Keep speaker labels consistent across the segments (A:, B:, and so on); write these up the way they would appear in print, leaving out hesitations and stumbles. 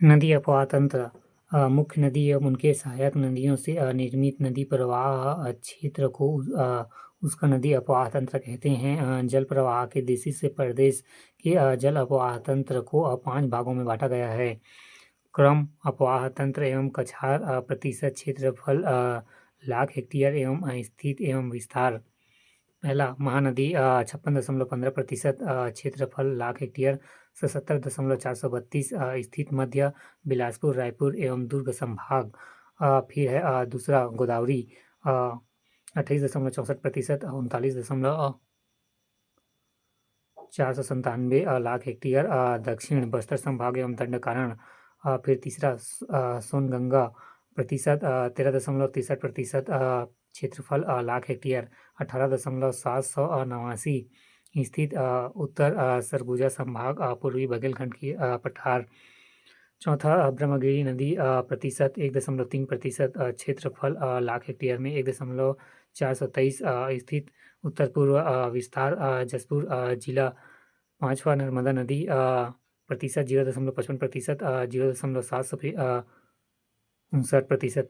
A: नदी अपवाह तंत्र मुख्य नदी एवं उनके सहायक नदियों से निर्मित नदी प्रवाह क्षेत्र को उसका नदी अपवाह तंत्र कहते हैं। जल प्रवाह के देशी से प्रदेश के जल अपवाह तंत्र को 5 भागों में बांटा गया है। क्रम अपवाह तंत्र एवं कछार प्रतिशत क्षेत्रफल लाख हेक्टेयर एवं स्थित एवं विस्तार। पहला महानदी 56.15% क्षेत्रफल लाख हेक्टेयर 77.432 स्थित मध्य बिलासपुर रायपुर एवं दुर्ग संभाग। फिर है दूसरा गोदावरी 28.64% 39.497 लाख हेक्टेयर दक्षिण बस्तर संभाग एवं दंडकारण्य। फिर तीसरा सोनगंगा प्रतिशत 13.63% क्षेत्रफल लाख हेक्टेयर 18.789 स्थित उत्तर सरगुजा संभाग पूर्वी बघेलखंड की पठार। चौथा ब्रह्मगिरी नदी प्रतिशत 1.3% क्षेत्रफल लाख हेक्टेयर में 1.423 स्थित उत्तर पूर्व विस्तार जसपुर जिला। पांचवा नर्मदा नदी प्रतिशत 0.55% 0.759%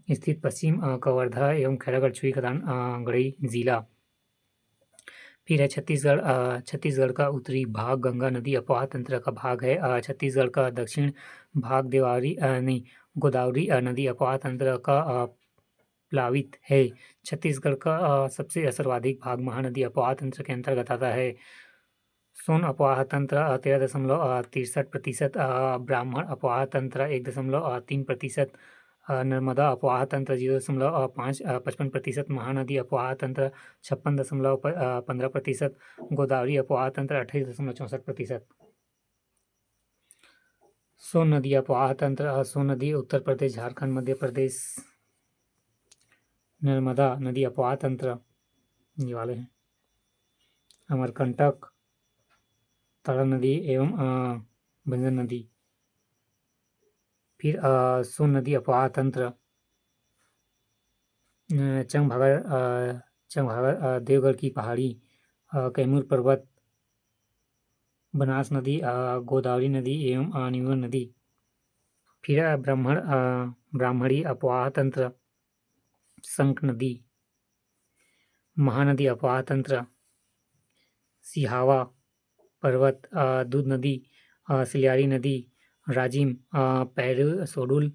A: स्थित पश्चिम कवर्धा एवं खैरागढ़ छुई खदान गढ़ई जिला। फिर है छत्तीसगढ़ का उत्तरी भाग गंगा नदी अपवाह तंत्र का भाग है। छत्तीसगढ़ का दक्षिण भाग गोदावरी नदी अपवाह तंत्र का प्लावित है। छत्तीसगढ़ का सबसे सर्वाधिक भाग महानदी अपवाह तंत्र के अंतर्गत आता है। सोन अपवाह तंत्र 13.63%, ब्राह्मण अपवाह तंत्र 1.3%, नर्मदा अपवाह तंत्र 0.55%, महानदी अपवाह तंत्र 56.15%, गोदावरी अपवाह तंत्र 28.64%। सोन नदी अपवाह तंत्र सोन नदी उत्तर प्रदेश झारखंड मध्य प्रदेश। नर्मदा नदी अपवाह तंत्र ये वाले हैं अमरकंटक तारा नदी एवं बंजर नदी। फिर सोन नदी अपवाह तंत्र चंगभागा देवगढ़ की पहाड़ी, कैमूर पर्वत, बनास नदी, गोदावरी नदी एवं न्यूर नदी। फिर ब्राह्मणी अपवाह तंत्र संक नदी। महानदी अपवाह तंत्र सिहावा पर्वत, दूध नदी, सिलियारी नदी, राजिम, पैरू सोडुल।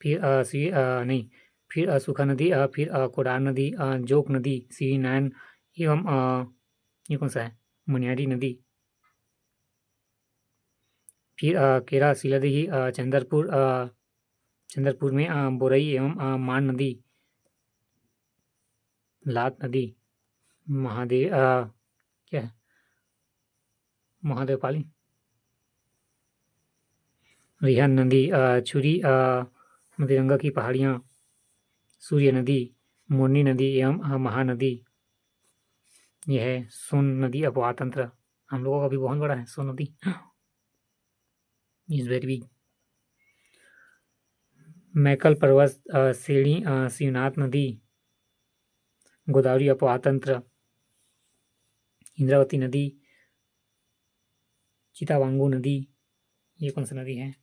A: फिर सूखा नदी, फिर कोडार नदी, जोक नदी, सी नैन एवं ये कौन सा है मुनियारी नदी। फिर केरा सीलादेही, चंद्रपुर में बोरई एवं मान नदी, लात नदी, महादेव क्या है महादेवपाली, रिहन नदी, छुरी मदिरंगा की पहाड़ियाँ, सूर्य नदी, मोरनी नदी एवं महानदी। यह है सोन नदी अपवाह तंत्र। हम लोगों का भी बहुत बड़ा है सोन नदी, इज वेरी बिग। मैकल पर्वत, सीढ़ी, शिवनाथ नदी, गोदावरी अपवाह तंत्र, इंद्रावती नदी, चितावांगू नदी, ये कौन सा नदी है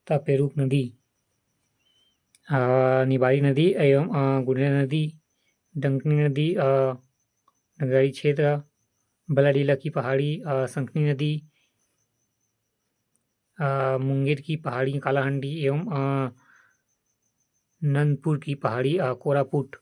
A: तपेरूप नदी, निबारी नदी एवं गुड़िया नदी, डंकनी नदी, नगरी क्षेत्र, बलाडीला की पहाड़ी, संकनी नदी, मुंगेर की पहाड़ी कालाहंडी एवं नंदपुर की पहाड़ी कोरापुट।